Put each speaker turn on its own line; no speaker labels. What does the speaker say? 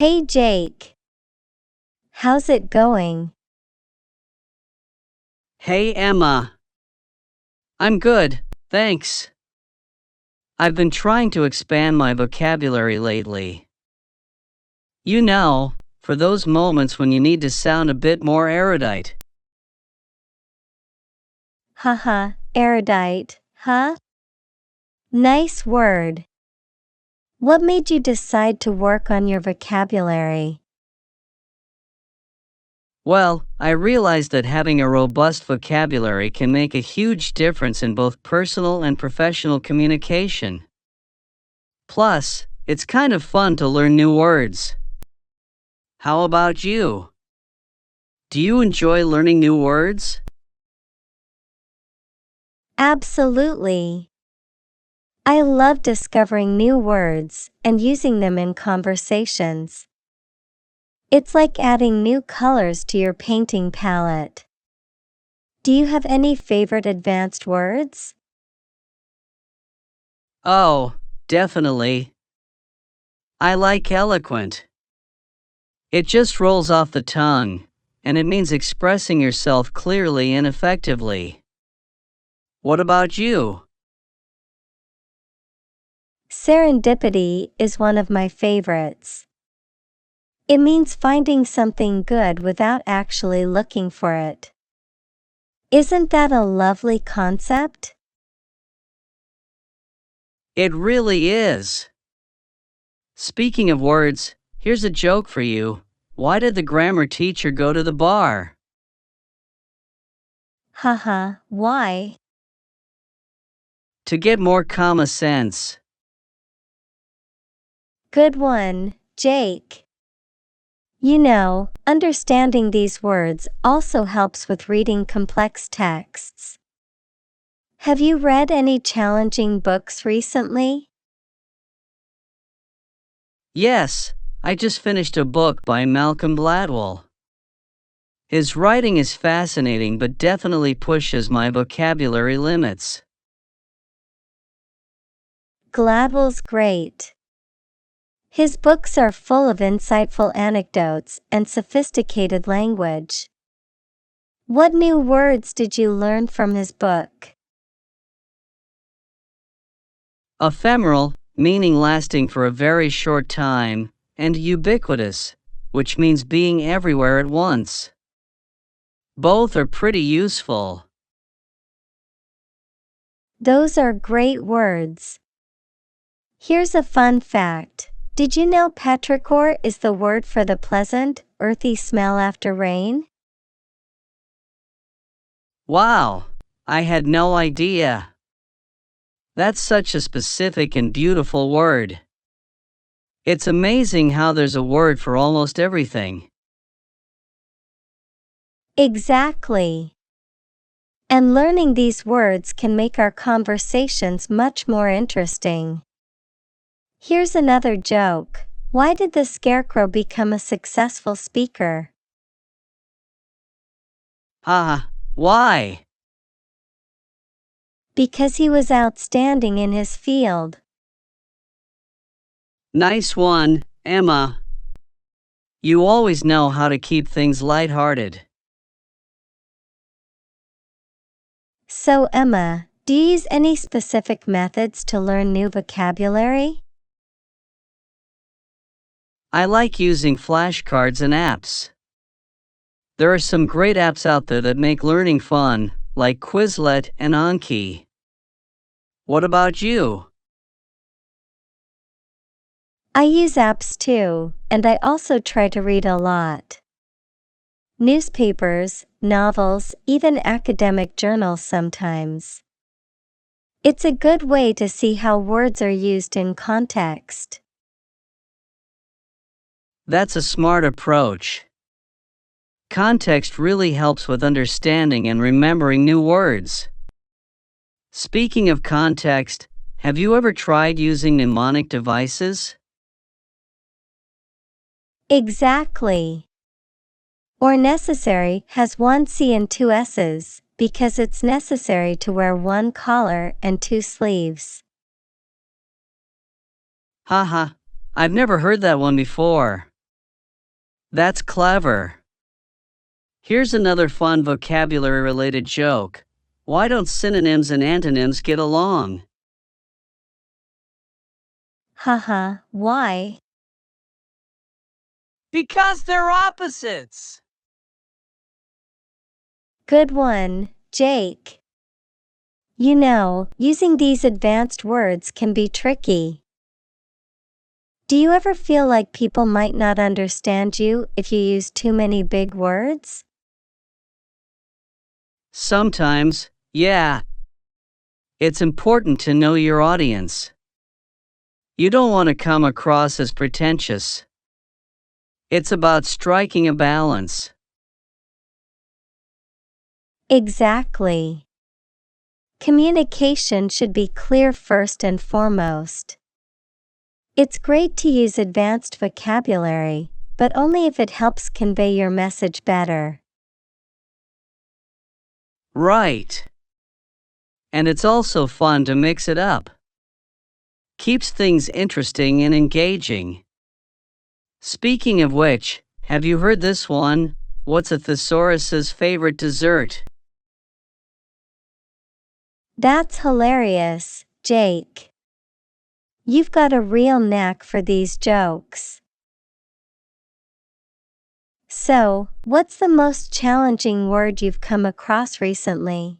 Hey Jake, how's it going?
Hey Emma. I'm good, thanks. I've been trying to expand my vocabulary lately. For those moments when you need to sound a bit more erudite.
Haha, erudite, huh? Nice word. What made you decide to work on your vocabulary?
Well, I realized that having a robust vocabulary can make a huge difference in both personal and professional communication. Plus, it's kind of fun to learn new words. How about you? Do you enjoy learning new words?
Absolutely. I love discovering new words and using them in conversations. It's like adding new colors to your painting palette. Do you have any favorite advanced words?
Oh, definitely. I like eloquent. It just rolls off the tongue, and it means expressing yourself clearly and effectively. What about you?
Serendipity is one of my favorites. It means finding something good without actually looking for it. Isn't that a lovely concept?
It really is. Speaking of words, here's a joke for you. Why did the grammar teacher go to the bar?
Haha, why?
To get more common sense.
Good one, Jake. Understanding these words also helps with reading complex texts. Have you read any challenging books recently?
Yes, I just finished a book by Malcolm Gladwell. His writing is fascinating but definitely pushes my vocabulary limits.
Gladwell's great. His books are full of insightful anecdotes and sophisticated language. What new words did you learn from his book?
Ephemeral, meaning lasting for a very short time, and ubiquitous, which means being everywhere at once. Both are pretty useful.
Those are great words. Here's a fun fact. Did you know petrichor is the word for the pleasant, earthy smell after rain?
Wow, I had no idea. That's such a specific and beautiful word. It's amazing how there's a word for almost everything.
Exactly. And learning these words can make our conversations much more interesting. Here's another joke. Why did the scarecrow become a successful speaker?
Why?
Because he was outstanding in his field.
Nice one, Emma. You always know how to keep things lighthearted.
So Emma, do you use any specific methods to learn new vocabulary?
I like using flashcards and apps. There are some great apps out there that make learning fun, like Quizlet and Anki. What about you?
I use apps too, and I also try to read a lot. Newspapers, novels, even academic journals sometimes. It's a good way to see how words are used in context.
That's a smart approach. Context really helps with understanding and remembering new words. Speaking of context, have you ever tried using mnemonic devices?
Exactly. Or necessary has one C and two S's, because it's necessary to wear one collar and two sleeves.
Haha, I've never heard that one before. That's clever. Here's another fun vocabulary related joke. Why don't synonyms and antonyms get along?
Haha, why?
Because they're opposites.
Good one, Jake. You know, using these advanced words can be tricky. Do you ever feel like people might not understand you if you use too many big words?
Sometimes, yeah. It's important to know your audience. You don't want to come across as pretentious. It's about striking a balance.
Exactly. Communication should be clear first and foremost. It's great to use advanced vocabulary, but only if it helps convey your message better.
Right. And it's also fun to mix it up. Keeps things interesting and engaging. Speaking of which, have you heard this one? What's a thesaurus's favorite dessert?
That's hilarious, Jake. You've got a real knack for these jokes. So, what's the most challenging word you've come across recently?